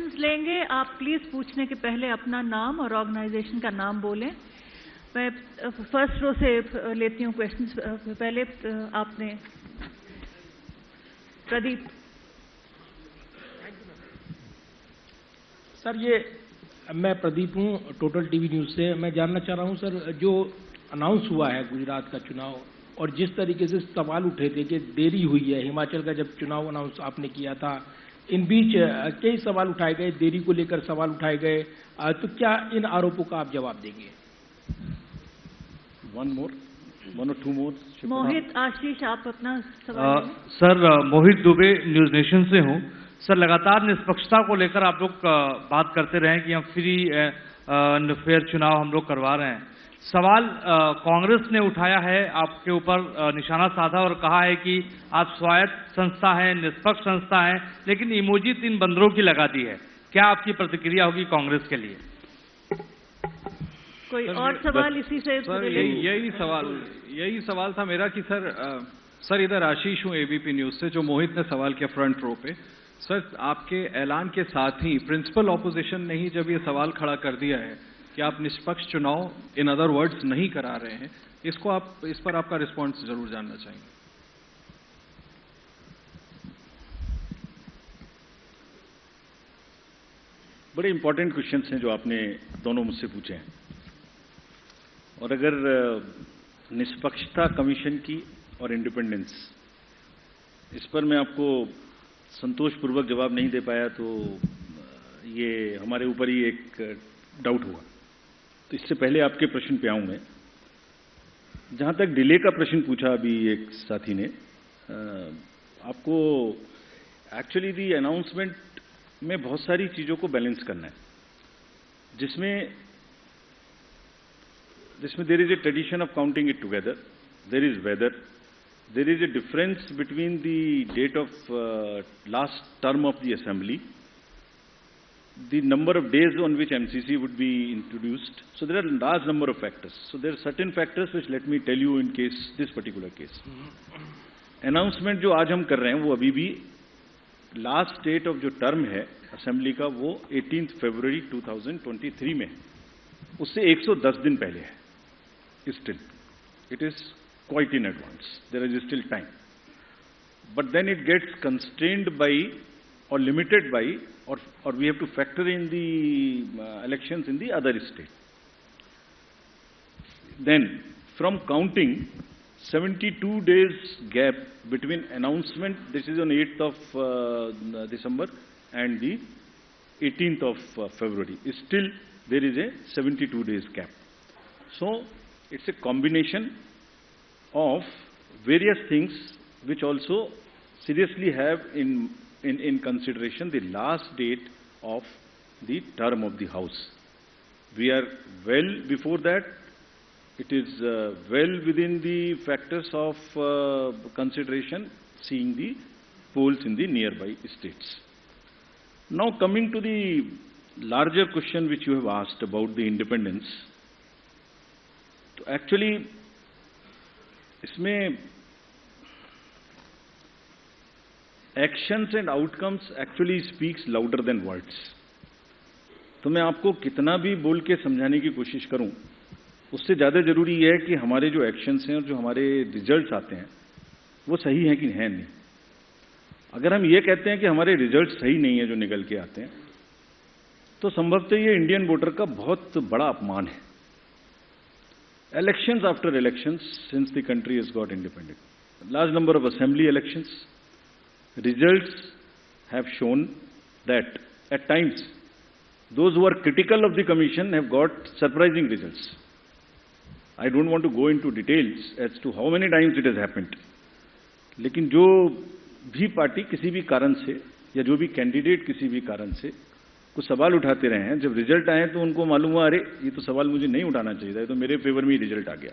Questions लेंगे। आप please पूछने के पहले अपना नाम और ऑर्गेनाइजेशन का नाम बोलें। मैं फर्स्ट रो से लेती हूँ क्वेश्चंस। पहले आपने प्रदीप। सर, ये मैं प्रदीप हूँ, टोटल टीवी न्यूज से। मैं जानना चाह रहा हूँ सर, जो अनाउंस हुआ है गुजरात का चुनाव और जिस तरीके से सवाल उठे थे कि देरी हुई है, हिमाचल का जब चुनाव अनाउंस आपने किया था, इन बीच कई सवाल उठाए गए, देरी को लेकर सवाल उठाए गए, तो क्या इन आरोपों का आप जवाब देंगे? वन और टू मोर। मोहित आशीष, आप अपना सवाल। सर, मोहित दुबे, न्यूज नेशन से हूँ। सर, लगातार निष्पक्षता को लेकर आप लोग बात करते रहे कि हम फ्री फेयर चुनाव हम लोग करवा रहे हैं। सवाल कांग्रेस ने उठाया है, आपके ऊपर निशाना साधा और कहा है कि आप स्वायत्त संस्था है, निष्पक्ष संस्था है, लेकिन इमोजी 3 बंदरों की लगा दी है। क्या आपकी प्रतिक्रिया होगी कांग्रेस के लिए? कोई और सवाल इसी से? सर, यही सवाल था मेरा कि सर इधर आशीष हूँ एबीपी न्यूज से, जो मोहित ने सवाल किया फ्रंट रो पे। सर, आपके ऐलान के साथ ही प्रिंसिपल ऑपोजिशन ने ही जब ये सवाल खड़ा कर दिया है कि आप निष्पक्ष चुनाव, इन अदर वर्ड्स, नहीं करा रहे हैं, इस पर आपका रिस्पॉन्स जरूर जानना चाहेंगे। बड़े इंपॉर्टेंट क्वेश्चंस हैं जो आपने दोनों मुझसे पूछे हैं। और अगर निष्पक्षता कमीशन की और इंडिपेंडेंस, इस पर मैं आपको संतोषपूर्वक जवाब नहीं दे पाया तो ये हमारे ऊपर ही एक डाउट हुआ। तो इससे पहले आपके प्रश्न पे आऊं मैं। जहां तक डिले का प्रश्न पूछा अभी एक साथी ने, आपको एक्चुअली दी अनाउंसमेंट में बहुत सारी चीजों को बैलेंस करना है, जिसमें there is a tradition of counting it together. There is weather. There is a difference between the date of last term of the assembly, the number of days on which MCC would be introduced. So there are a large number of factors. So there are certain factors which let me tell you in case, this particular case. Announcement जो आज हम कर रहे हैं वो अभी भी last date of जो टर्म है असेंबली का वो 18 फरवरी 2023 में, उससे 110 दिन पहले है। Still, it is quite in advance. There is still time. But then it gets constrained by or limited by, or we have to factor in the elections in the other state. Then, from counting, 72 days gap between announcement, this is on 8th of December, and the 18th of February. Still, there is a 72 days gap. So, it's a combination of various things which also seriously have in consideration the last date of the term of the House. We are well before that. It is well within the factors of consideration, seeing the polls in the nearby states. Now coming to the larger question which you have asked about the independence, तो actually इसमें actions and outcomes actually speaks louder than words. तो मैं आपको कितना भी बोल के समझाने की कोशिश करूं, उससे ज्यादा जरूरी है कि हमारे जो एक्शंस हैं और जो हमारे रिजल्ट्स आते हैं वो सही हैं कि है नहीं। अगर हम ये कहते हैं कि हमारे रिजल्ट सही नहीं है जो निकल के आते हैं, तो संभवतः ये इंडियन वोटर का बहुत बड़ा अपमान है। Elections after elections since the country has got independent, large number of assembly elections, results have shown that at times those who are critical of the commission have got surprising results. I don't want to go into details as to how many times it has happened. लेकिन जो भी party किसी भी कारण से या जो भी कैंडिडेट किसी भी कारण से कुछ सवाल उठाते रहे हैं, जब रिजल्ट आए तो उनको मालूम हुआ अरे ये तो सवाल मुझे नहीं उठाना चाहिए था, ये तो मेरे फेवर में ही रिजल्ट आ गया।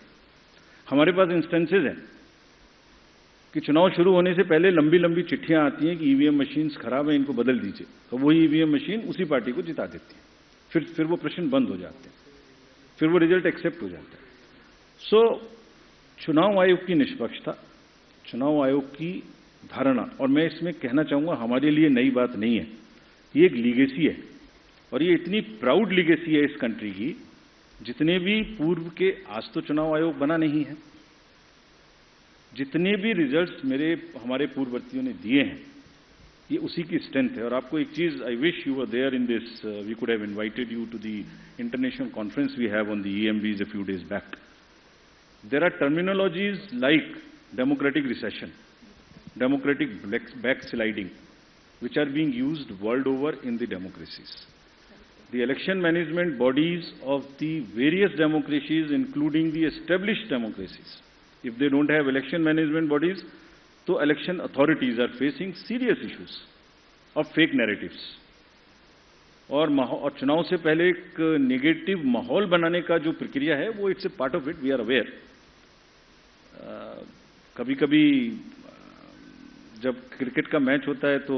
हमारे पास इंस्टेंसेज हैं कि चुनाव शुरू होने से पहले लंबी लंबी चिट्ठियां आती हैं कि ईवीएम मशीन्स खराब है, इनको बदल दीजिए, तो वही ईवीएम मशीन उसी पार्टी को जिता देती है। फिर वो प्रश्न बंद हो जाते हैं, फिर वो रिजल्ट एक्सेप्ट हो जाता है। सो चुनाव आयोग की निष्पक्षता, चुनाव आयोग की धारणा, और मैं इसमें कहना चाहूंगा हमारे लिए नई बात नहीं है ये एक लीगेसी है और ये इतनी प्राउड लीगेसी है इस कंट्री की, जितने भी पूर्व के, आज तो चुनाव आयोग बना नहीं है, जितने भी रिजल्ट्स हमारे पूर्ववर्तियों ने दिए हैं, ये उसी की स्ट्रेंथ है। और आपको एक चीज, I wish you were there in this, we could have invited you to the international conference we have on the EMBs a few days back. There are terminologies like democratic recession, democratic backsliding, which are being used world over in the democracies. The election management bodies of the various democracies, including the established democracies, if they don't have election management bodies, so election authorities are facing serious issues of fake narratives. और चुनाव से पहले एक negative माहौल बनाने का जो प्रक्रिया है, वो it's a part of it, we are aware. कभी कभी जब क्रिकेट का मैच होता है तो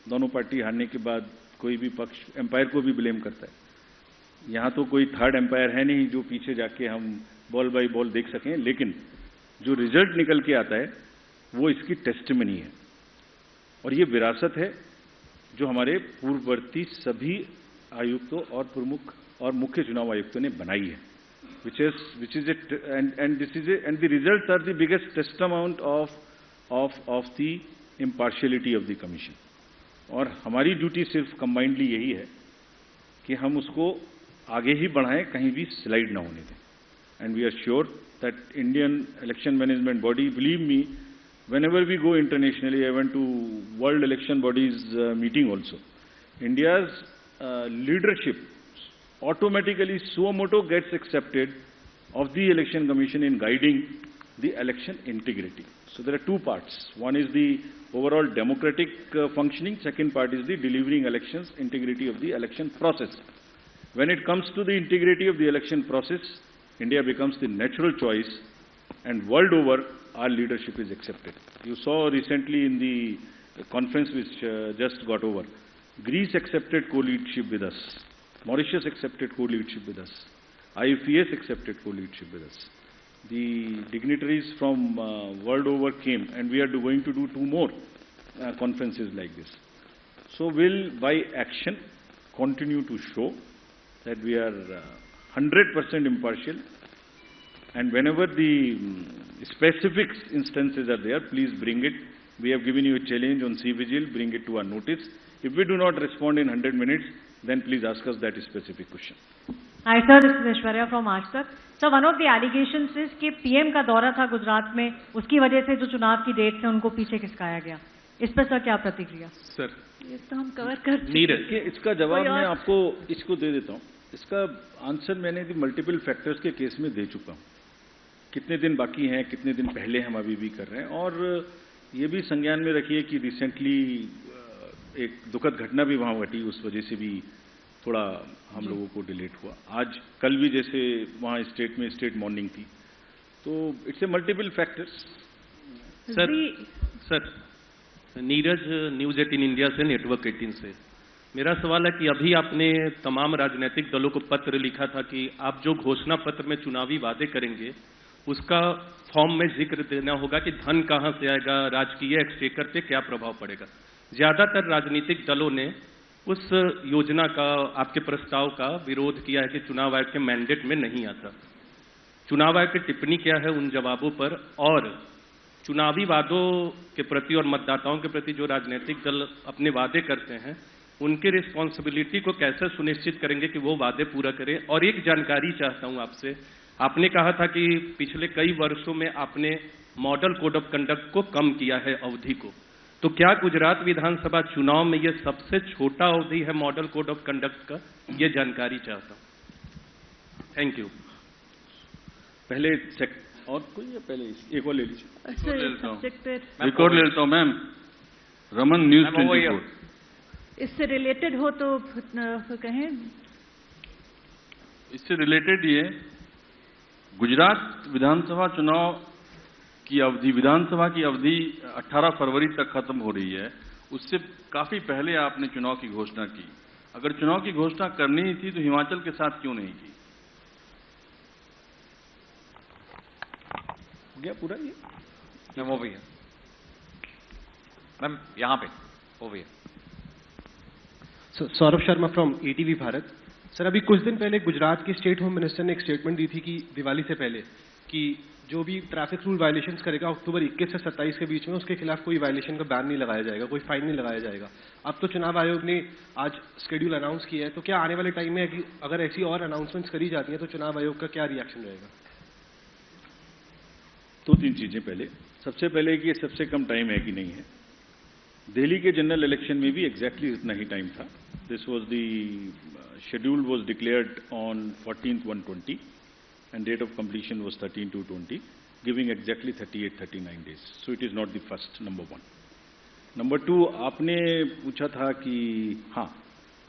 दोनों पार्टी हारने के बाद कोई भी पक्ष एम्पायर को भी ब्लेम करता है। यहां तो कोई थर्ड एम्पायर है नहीं जो पीछे जाके हम बॉल बाई बॉल देख सकें, लेकिन जो रिजल्ट निकल के आता है वो इसकी टेस्टिमनी है और ये विरासत है जो हमारे पूर्ववर्ती सभी आयुक्तों और प्रमुख और मुख्य चुनाव आयुक्तों ने बनाई है, which is it, and this is it, and the results are the biggest testament of the impartiality of the commission. और हमारी ड्यूटी सिर्फ कंबाइंडली यही है कि हम उसको आगे ही बढ़ाएं, कहीं भी स्लाइड ना होने दें। And we are sure that Indian election management body, believe me, whenever we go internationally, I went to World Election Bodies meeting also, India's leadership automatically suo motu gets accepted of the Election Commission in guiding the election integrity. So there are two parts. One is the overall democratic functioning, second part is the delivering elections, integrity of the election process. When it comes to the integrity of the election process, India becomes the natural choice, and world over our leadership is accepted. You saw recently in the conference which just got over, Greece accepted co-leadership with us, Mauritius accepted co-leadership with us, IFES accepted co-leadership with us. The dignitaries from world over came, and we are going to do 2 more conferences like this. So we'll, by action, continue to show that we are 100% impartial, and whenever the specific instances are there, please bring it. We have given you a challenge on CVGIL, bring it to our notice. If we do not respond in 100 minutes, then please ask us that specific question. Hi sir, this is Aishwarya from Aaj Tak. So one of the allegations is कि PM का दौरा था गुजरात में, उसकी वजह से जो चुनाव की डेट है उनको पीछे खिसकाया गया। इस पर सर क्या प्रतिक्रिया? सर, ये तो हम कवर कर चुके हैं। इसका जवाब मैं आपको इसको दे देता हूँ। इसका आंसर मैंने मल्टीपल फैक्टर्स के केस में दे चुका हूँ। कितने दिन बाकी हैं, कितने दिन पहले हम अभी भी कर रहे हैं, और ये भी संज्ञान में रखिए कि रिसेंटली एक दुखद घटना भी वहां घटी, उस वजह से भी थोड़ा हम लोगों को डिलेट हुआ। आज कल भी जैसे वहां स्टेट में स्टेट मॉर्निंग थी, तो it's a multiple factors. Sir Neeraj, news 18 India से, नेटवर्क 18 से। मेरा सवाल है कि अभी आपने तमाम राजनीतिक दलों को पत्र लिखा था कि आप जो घोषणा पत्र में चुनावी वादे करेंगे उसका फॉर्म में जिक्र देना होगा कि धन कहां से आएगा, राजकीय एक्सचेकर पे क्या प्रभाव पड़ेगा। ज्यादातर राजनीतिक दलों ने उस योजना का, आपके प्रस्ताव का विरोध किया है कि चुनाव आयोग के मैंडेट में नहीं आता। चुनाव आयोग की टिप्पणी क्या है उन जवाबों पर, और चुनावी वादों के प्रति और मतदाताओं के प्रति जो राजनीतिक दल अपने वादे करते हैं उनकी रिस्पॉन्सिबिलिटी को कैसे सुनिश्चित करेंगे कि वो वादे पूरा करें। और एक जानकारी चाहता हूं आपसे, आपने कहा था कि पिछले कई वर्षों में आपने मॉडल कोड ऑफ कंडक्ट को कम किया है अवधि को, तो क्या गुजरात विधानसभा चुनाव में यह सबसे छोटा अवधि है मॉडल कोड ऑफ कंडक्ट का? ये जानकारी चाहता हूं। Thank you. पहले और कोई है? पहले एक और ले लीजिए। रिकॉर्ड ले लेता हूँ मैम। रमन, न्यूज 24। इससे रिलेटेड हो तो कहें। इससे रिलेटेड ये गुजरात विधानसभा चुनाव की अवधि, विधानसभा की अवधि 18 फरवरी तक खत्म हो रही है। उससे काफी पहले आपने चुनाव की घोषणा की। अगर चुनाव की घोषणा करनी ही थी तो हिमाचल के साथ क्यों नहीं की? गया पूरा ये? मैम वो भैया, मैम यहाँ पे वो भैया। Saurabh Sharma from ATV Bharat. Sir, अभी कुछ दिन पहले गुजरात के स्टेट होम मिनिस्टर ने एक स्टेटमेंट दी थी कि दिवाली से पहले कि जो भी ट्रैफिक रूल वायलेशंस करेगा अक्टूबर 21 से 27 के बीच में उसके खिलाफ कोई वायलेशन का बैन नहीं लगाया जाएगा, कोई फाइन नहीं लगाया जाएगा। अब तो चुनाव आयोग ने आज शेड्यूल अनाउंस किया है, तो क्या आने वाले टाइम में अगर ऐसी और अनाउंसमेंट्स करी जाती हैं तो चुनाव आयोग का क्या रिएक्शन रहेगा? दो तीन चीजें। पहले सबसे पहले कि ये सबसे कम टाइम है कि नहीं है। दिल्ली के जनरल इलेक्शन में भी एग्जैक्टली इतना ही टाइम था। This was the schedule was declared on 14/1/20 and date of completion was 13/2/20, giving exactly 38-39 days. So it is not the first, number one. Number two, आपने पूछा था कि हाँ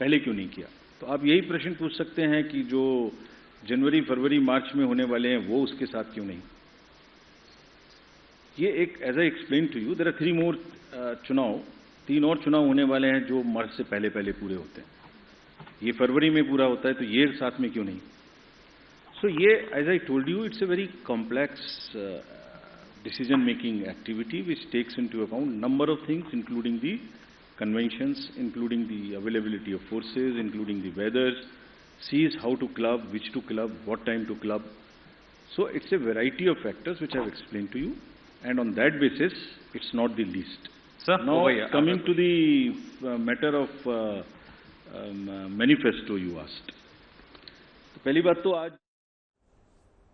पहले क्यों नहीं किया, तो आप यही प्रश्न पूछ सकते हैं कि जो जनवरी, फरवरी, मार्च में होने वाले हैं वो उसके साथ क्यों नहीं। ये एक, as I explain to you, there are 3 more चुनाव, 3 और चुनाव होने वाले हैं जो मार्च से पहले पहले पूरे होते हैं। ये फरवरी में पूरा होता है तो ये साथ में क्यों नहीं। So, as I told you, it's a very complex decision-making activity which takes into account number of things, including the conventions, including the availability of forces, including the weather, sees how to club, which to club, what time to club. So, it's a variety of factors which I have explained to you, and on that basis, it's not the least. Sir, now coming to the matter of manifesto you asked. तो पहली बात तो आज